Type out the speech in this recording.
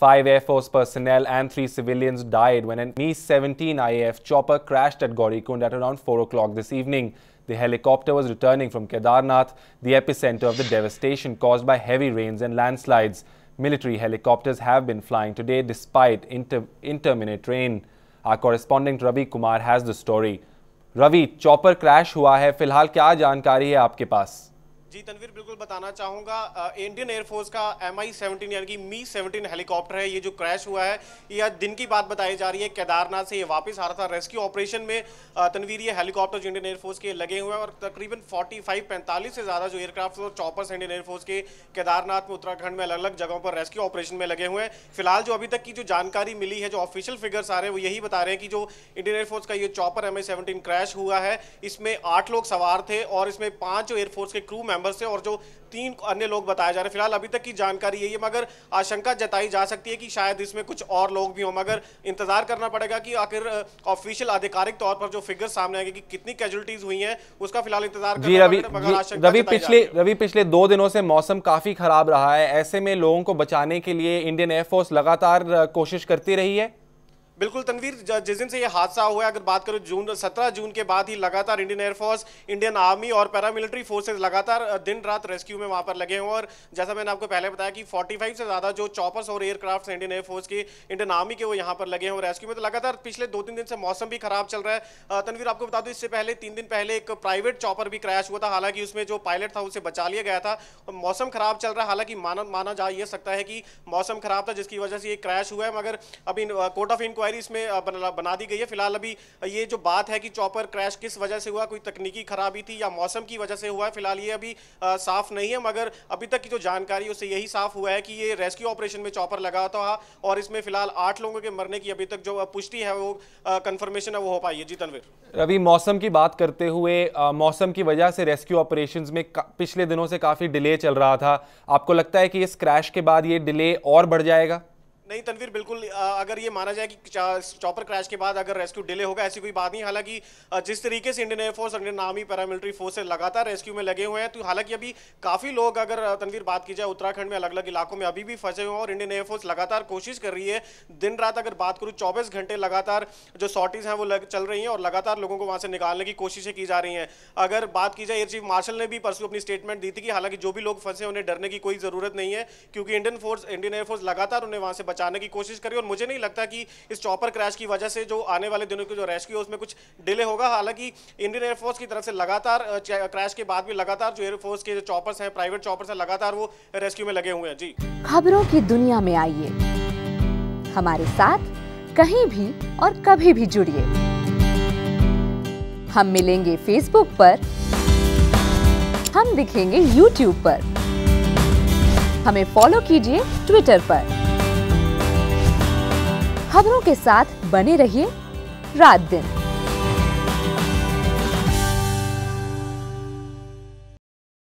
5 Air Force personnel and 3 civilians died when an Mi-17 IAF chopper crashed at Gaurikund at around 4 o'clock this evening. The helicopter was returning from Kedarnath, the epicenter of the devastation caused by heavy rains and landslides. Military helicopters have been flying today despite intermittent rain. Our correspondent Ravi Kumar has the story. Ravi, chopper crash हुआ है, फिलहाल क्या जानकारी है आपके पास? जी तनवीर, बिल्कुल बताना चाहूँगा। इंडियन एयरफोर्स का Mi-17 यानी कि Mi-17 हेलीकॉप्टर है, ये जो क्रैश हुआ है ये दिन की बात बताई जा रही है। केदारनाथ से ये वापस आ रहा था रेस्क्यू ऑपरेशन में। तनवीर, ये हेलीकॉप्टर जो इंडियन एयरफोर्स के लगे हुए हैं और तकरीबन 45 से ज़्यादा जो एयरक्राफ्ट और चॉपर्स इंडियन एयरफोर्स के केदारनाथ में, उत्तराखंड में अलग अलग जगहों पर रेस्क्यू ऑपरेशन में लगे हुए हैं। फिलहाल जो अभी तक की जो जानकारी मिली है, जो ऑफिशियल फिगर्स आ रहे हैं वो यही बता रहे हैं कि जो इंडियन एयरफोर्स का ये चॉपर Mi-17 क्रैश हुआ है, इसमें 8 लोग सवार थे और इसमें 5 जो एयरफोर्स के क्रू मेंबर्स थे और जो 3 अन्य लोग बताए जा रहे हैं। फिलहाल अभी तक की जानकारी यही है, मगर आशंका जताई जा सकती है कि शायद इसमें कुछ और लोग भी हों, मगर इंतजार करना पड़ेगा कि आखिर ऑफिशियल आधिकारिक तौर पर जो फिगर सामने आएंगे कि कितनी कैजुअल्टीज हुई हैं, उसका फिलहाल इंतजार करना पड़ेगा। रवि, पिछले 2 दिनों से मौसम काफी खराब रहा है, ऐसे में लोगों को बचाने के लिए इंडियन एयरफोर्स लगातार कोशिश करती रही है। बिल्कुल तनवीर, जिस दिन से ये हादसा हुआ है, अगर बात करूं 17 जून के बाद ही लगातार इंडियन एयरफोर्स, इंडियन आर्मी और पैरामिलिट्री फोर्सेस लगातार दिन रात रेस्क्यू में वहां पर लगे हुए। और जैसा मैंने आपको पहले बताया कि 45 से ज़्यादा जो चॉपर्स और एयरक्राफ्ट इंडियन एयरफोर्स के, इंडियन आर्मी के, वो यहाँ पर लगे हुए रेस्क्यू में। तो लगातार पिछले 2-3 दिन से मौसम भी खराब चल रहा है। तनवीर, आपको बता दूं, इससे पहले 3 दिन पहले एक प्राइवेट चॉपर भी क्रैश हुआ था, हालांकि उसमें जो पायलट था उसे बचा लिया गया था। मौसम खराब चल रहा है, हालांकि माना जा ये सकता है कि मौसम खराब था जिसकी वजह से ये क्रैश हुआ है, मगर अभी कोर्ट ऑफ इंक्वायरी इसमें बना दी गई है। फिलहाल अभी ये जो बात है कि चॉपर क्रैश किस वजह से हुआ, कोई तकनीकी खराबी थी या मौसम की वजह से हुआ है, फिलहाल ये अभी साफ नहीं है। मगर अभी तक की जो जानकारी है उससे यही साफ हुआ है कि ये रेस्क्यू ऑपरेशन में चॉपर लगा था और इसमें फिलहाल 8 लोगों के मरने की अभी तक जो पुष्टि है, वो कंफर्मेशन है, वो हो पाई है। जी तनवीर। रवि, मौसम की बात करते हुए, मौसम की वजह से रेस्क्यू ऑपरेशंस में पिछले दिनों से काफी डिले चल रहा था, आपको लगता है कि इस क्रैश के बाद ये डिले और बढ़ जाएगा? नहीं तनवीर, बिल्कुल अगर ये माना जाए कि चॉपर क्रैश के बाद अगर रेस्क्यू डिले होगा, ऐसी कोई बात नहीं। हालांकि जिस तरीके से इंडियन एयरफोर्स और इंडियन आर्मी पैरामिलिट्री फोर्स लगातार रेस्क्यू में लगे हुए हैं, तो हालांकि अभी काफ़ी लोग, अगर तनवीर बात की जाए, उत्तराखंड में अलग अलग इलाकों में अभी भी फंसे हुए हैं और इंडियन एयरफोर्स लगातार कोशिश कर रही है दिन रात। अगर बात करूँ 24 घंटे लगातार जो सॉर्टीज हैं वो चल रही हैं और लगातार लोगों को वहाँ से निकालने की कोशिशें की जा रही हैं। अगर बात की जाए, एयर चीफ मार्शल ने भी परसों अपनी स्टेटमेंट दी थी कि हालांकि जो भी लोग फंसे उन्हें डरने की कोई ज़रूरत नहीं है, क्योंकि इंडियन एयरफोर्स लगातार उन्हें वहाँ से बचाने की कोशिश करी। और मुझे नहीं लगता कि इस चॉपर क्रैश की वजह से जो आने वाले दिनों की जो रेस्क्यू है उसमें कुछ डिले होगा। हालांकि इंडियन एयरफोर्स की तरफ से लगातार क्रैश के बाद भी लगातार जो एयरफोर्स के जो चॉपर्स हैं, प्राइवेट चॉपर्स हैं, लगातार वो रेस्क्यू में लगे हुए हैं। जी, खबरों की दुनिया में आइए, हमारे साथ कहीं भी और कभी भी जुड़िए। हम मिलेंगे फेसबुक पर, हम दिखेंगे यूट्यूब पर, हमें फॉलो कीजिए ट्विटर पर। खबरों के साथ बने रहिए रात दिन।